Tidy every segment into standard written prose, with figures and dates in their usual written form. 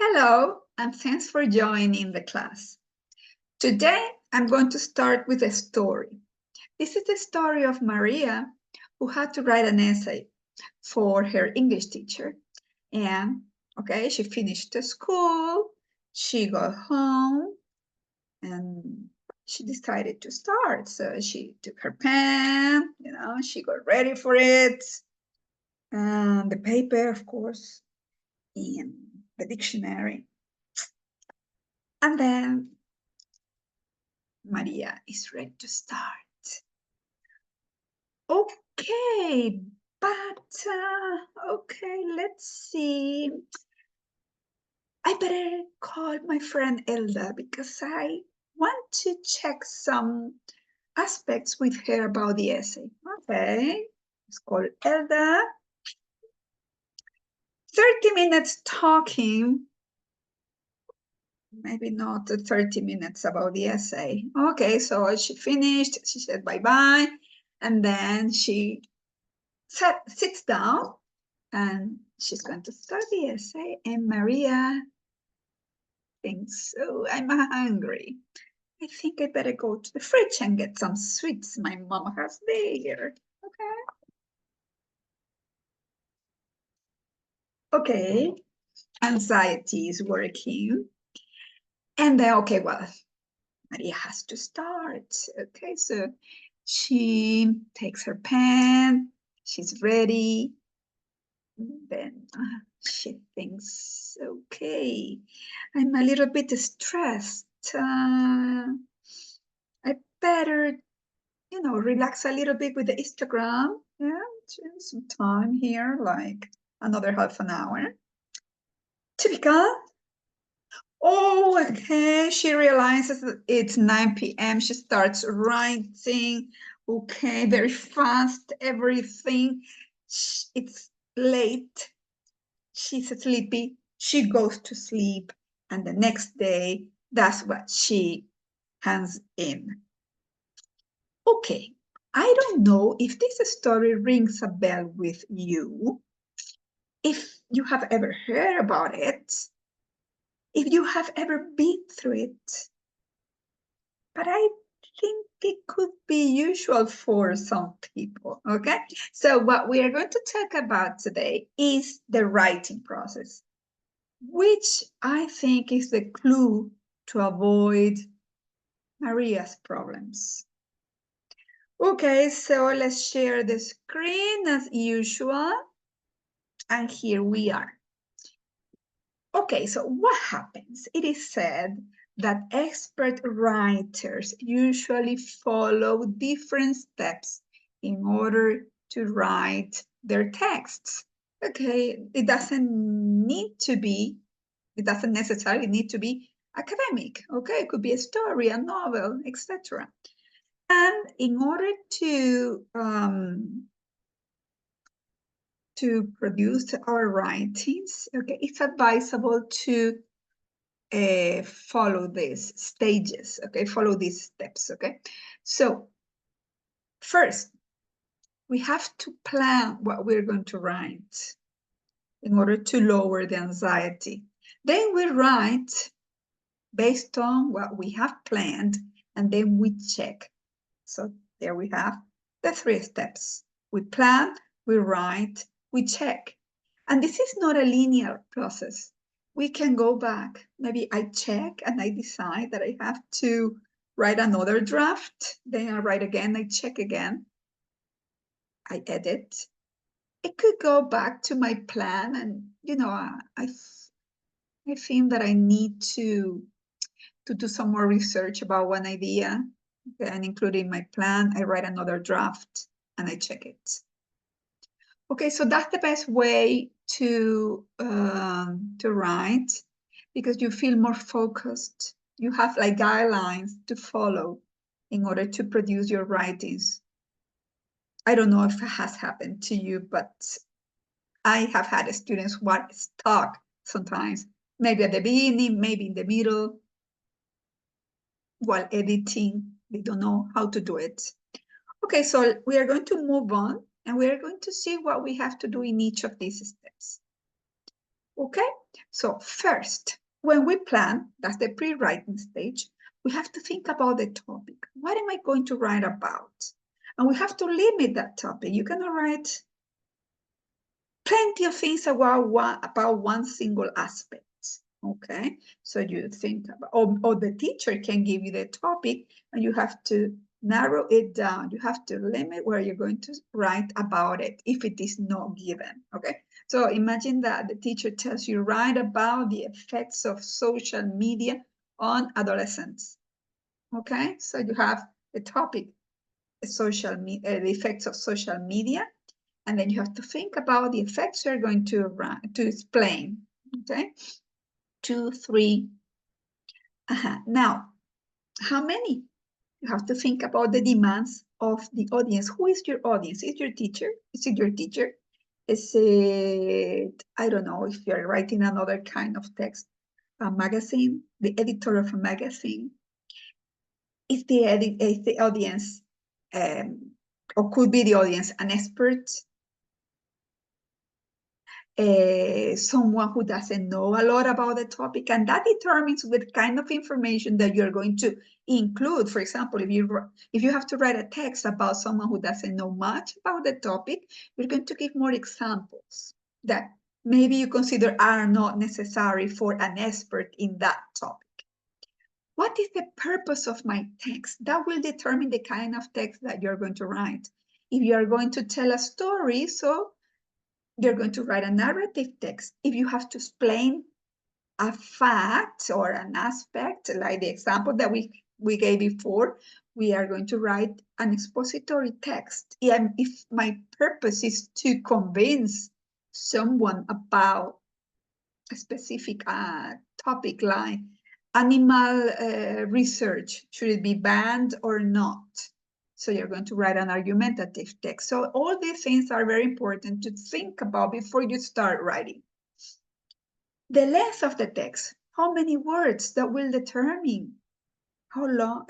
Hello, and thanks for joining the class. Today, I'm going to start with a story. This is the story of Maria, who had to write an essay for her English teacher. And, she finished the school, she got home, and she decided to start. So she took her pen, she got ready for it, and the paper, of course, and the dictionary. And then Maria is ready to start. Okay, but let's see. I better call my friend Elda because I want to check some aspects with her about the essay. Okay, let's call Elda. 30 minutes talking, maybe not 30 minutes about the essay. Okay, so she finished, she said bye-bye, and then she sits down and she's going to start the essay. And Maria thinks, oh, I'm hungry. I think I better go to the fridge and get some sweets my mom has there. Okay, anxiety is working. And then, Maria has to start. Okay, so she takes her pen, she's ready. Then she thinks, okay, I'm a little bit stressed. I better, relax a little bit with the Instagram. Yeah, some time here, like another half an hour. Typical. Oh, okay. She realizes that it's 9 p.m. She starts writing. Okay, very fast, everything. It's late. She's sleepy. She goes to sleep. And the next day, that's what she hands in. Okay, I don't know if this story rings a bell with you, if you have ever heard about it, if you have ever been through it, but I think it could be usual for some people, okay? So what we are going to talk about today is the writing process, which I think is the clue to avoid Maria's problems. Okay, so let's share the screen as usual. And here we are. Okay, so what happens? It is said that expert writers usually follow different steps in order to write their texts. Okay, it doesn't necessarily need to be academic. Okay, it could be a story, a novel, etc. And in order to produce our writings, okay, it's advisable to follow these stages, okay, follow these steps, okay? So first, we have to plan what we're going to write in order to lower the anxiety. Then we write based on what we have planned, and then we check. So there we have the 3 steps. We plan, we write, we check. And this is not a linear process. We can go back. Maybe I check and I decide that I have to write another draft. Then I write again, I check again. I edit. It could go back to my plan and, I think that I need to do some more research about one idea, okay, and include in my plan. I write another draft and I check it. Okay, so that's the best way to write, because you feel more focused. You have like guidelines to follow in order to produce your writings. I don't know if it has happened to you, but I have had students who are stuck sometimes, maybe at the beginning, maybe in the middle, while editing. They don't know how to do it. Okay, so we are going to move on and we are going to see what we have to do in each of these steps. Okay, So first, when we plan, that's the pre-writing stage, we have to think about the topic. What am I going to write about? And we have to limit that topic. You cannot write plenty of things about one single aspect. Okay, so you think about, or the teacher can give you the topic and you have to narrow it down. You have to limit where you're going to write about it if it is not given. Okay, so imagine that the teacher tells you write about the effects of social media on adolescents. Okay, so you have the topic, the effects of social media, and then you have to think about the effects you're going to explain. Okay, 2, 3. Now, how many? You have to think about the demands of the audience. Who is your audience? Is your teacher? Is it your teacher? Is it, I don't know, if you're writing another kind of text, a magazine, the editor of a magazine? Is the audience, or could be the audience, an expert, someone who doesn't know a lot about the topic, and that determines what kind of information that you're going to include. For example, if you have to write a text about someone who doesn't know much about the topic, you're going to give more examples that maybe you consider are not necessary for an expert in that topic. What is the purpose of my text? That will determine the kind of text that you're going to write. If you are going to tell a story, so you're going to write a narrative text. If you have to explain a fact or an aspect, like the example that we gave before, we are going to write an expository text. If my purpose is to convince someone about a specific topic, like animal research, should it be banned or not? So you're going to write an argumentative text. So all these things are very important to think about before you start writing. The length of the text, how many words, that will determine how long,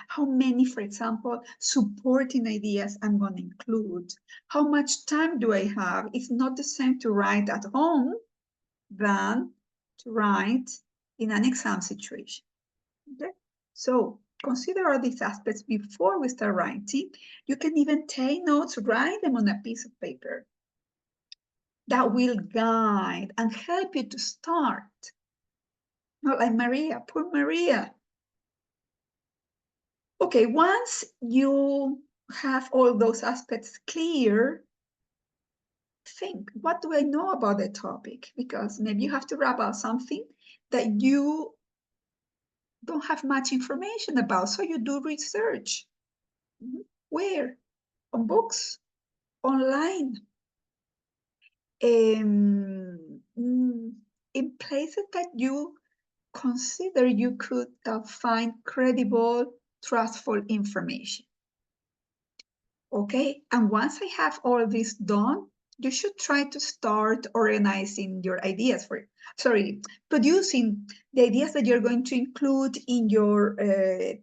how many, for example, supporting ideas I'm going to include. How much time do I have? It's not the same to write at home than to write in an exam situation. Okay, so consider all these aspects before we start writing. You can even take notes, write them on a piece of paper. That will guide and help you to start. Not like Maria, poor Maria. Okay, once you have all those aspects clear, think, what do I know about the topic? Because maybe you have to write about something that you don't have much information about, so you do research. Where? On books, online, in places that you consider you could find credible, trustful information. Okay, and once I have all this done, you should try to start organizing your ideas producing the ideas that you're going to include in your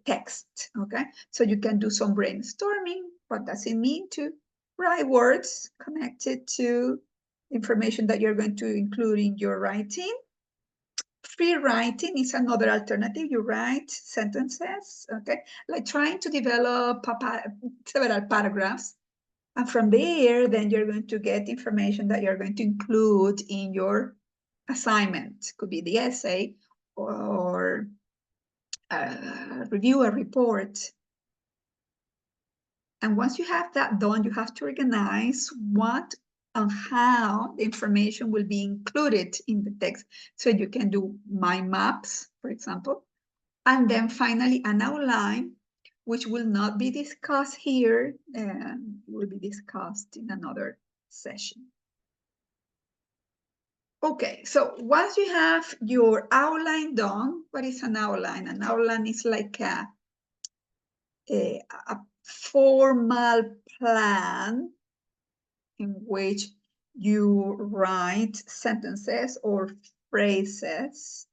text. Okay, so you can do some brainstorming. What does it mean to write words connected to information that you're going to include in your writing? Free writing is another alternative. You write sentences, okay, like trying to develop several paragraphs. And from there, then you're going to get information that you're going to include in your assignment. Could be the essay or review a report. And once you have that done, you have to organize what and how the information will be included in the text. So you can do mind maps, for example, and then finally an outline, which will not be discussed here and will be discussed in another session. Okay, so once you have your outline done, what is an outline? An outline is like a formal plan in which you write sentences or phrases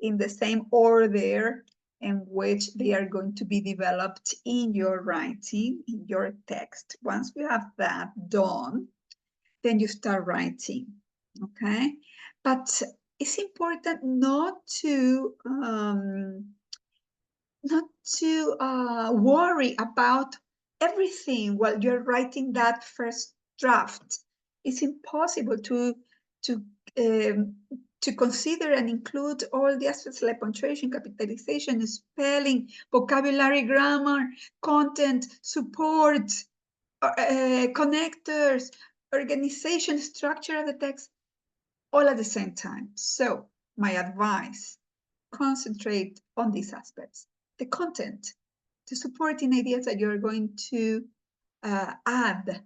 in the same order in which they are going to be developed in your writing, in your text. Once you have that done, then you start writing, okay? But it's important not to worry about everything while you're writing that first draft. It's impossible to consider and include all the aspects like punctuation, capitalization, spelling, vocabulary, grammar, content, support, connectors, organization, structure of the text, all at the same time. So my advice, concentrate on these aspects. The content, the supporting ideas that you're going to add.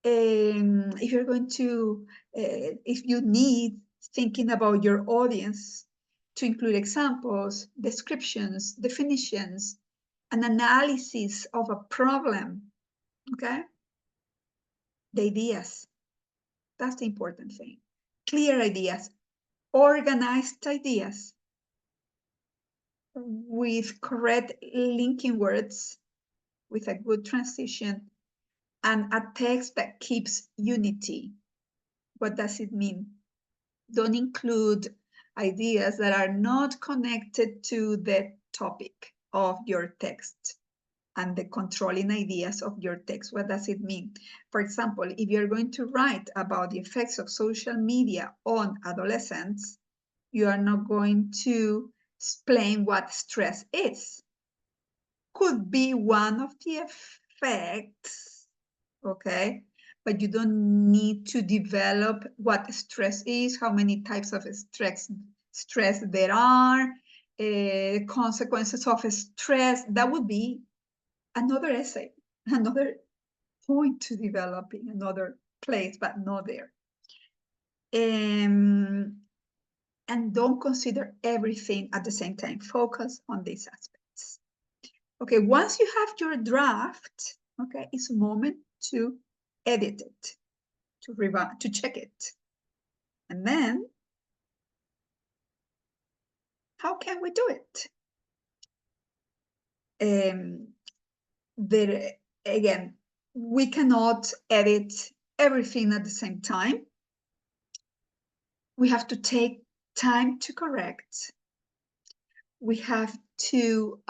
If you're going to, if you need thinking about your audience, to include examples, descriptions, definitions, an analysis of a problem, okay? The ideas, that's the important thing. Clear ideas, organized ideas, with correct linking words, with a good transition, and a text that keeps unity. What does it mean? Don't include ideas that are not connected to the topic of your text and the controlling ideas of your text. What does it mean? For example, if you're going to write about the effects of social media on adolescents, you are not going to explain what stress is. Could be one of the effects, okay? But you don't need to develop what stress is, how many types of stress there are, consequences of stress. That would be another essay, another point to developing, another place, but not there. And don't consider everything at the same time. Focus on these aspects. Okay, once you have your draft, okay, it's a moment to edit it, to check it. And then, how can we do it? Again, we cannot edit everything at the same time. We have to take time to correct. We have to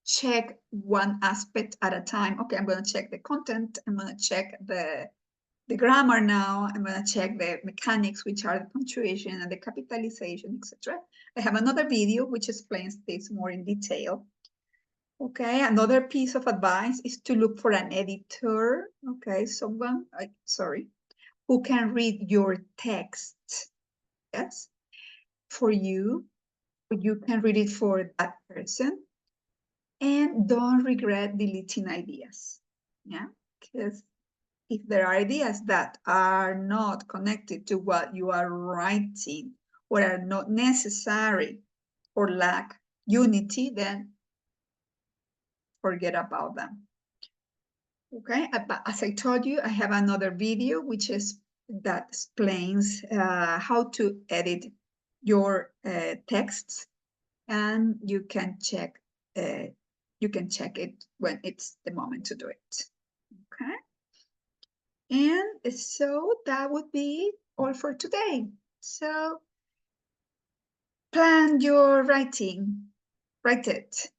check one aspect at a time. Okay, I'm going to check the content. I'm going to check the grammar now. I'm going to check the mechanics, which are the punctuation and the capitalization, etc. I have another video which explains this more in detail. Okay, another piece of advice is to look for an editor. Okay, someone, who can read your text. Yes, for you. You can read it for that person. And don't regret deleting ideas. Yeah, because if there are ideas that are not connected to what you are writing or are not necessary or lack unity, then forget about them. Okay, as I told you, I have another video that explains how to edit your texts, and you can check it when it's the moment to do it. Okay. And so that would be all for today. So plan your writing, write it,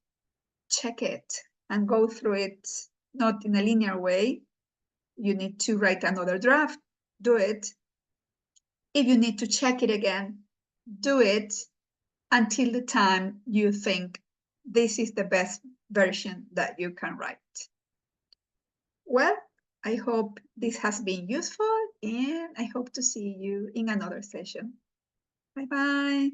check it, and go through it, not in a linear way. You need to write another draft, do it. If you need to check it again, do it until the time you think this is the best version that you can write. Well, I hope this has been useful, and I hope to see you in another session. Bye-bye.